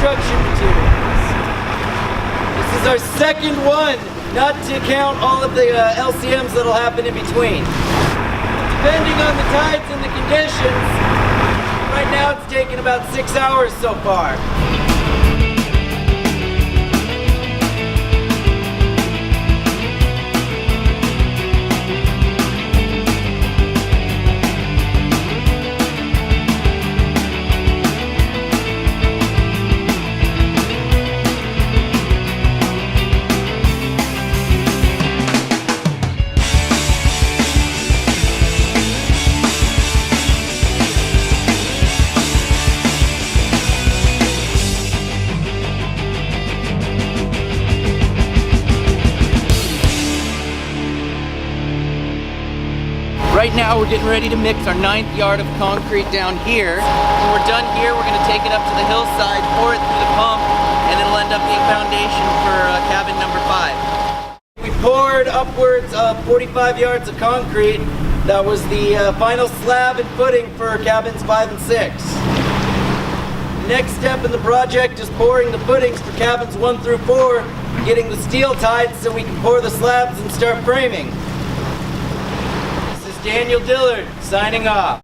construction materials. This is our second one, not to count all of the LCMs that'll happen in between. Depending on the tides and the conditions, right now it's taken about 6 hours so far. Right now we're getting ready to mix our 9th yard of concrete down here. When we're done here, we're going to take it up to the hillside, pour it through the pump, and it'll end up being foundation for cabin number 5. We poured upwards of 45 yards of concrete. That was the final slab and footing for cabins 5 and 6. The next step in the project is pouring the footings for cabins 1 through 4, getting the steel tied so we can pour the slabs and start framing. Daniel Dillard, signing off.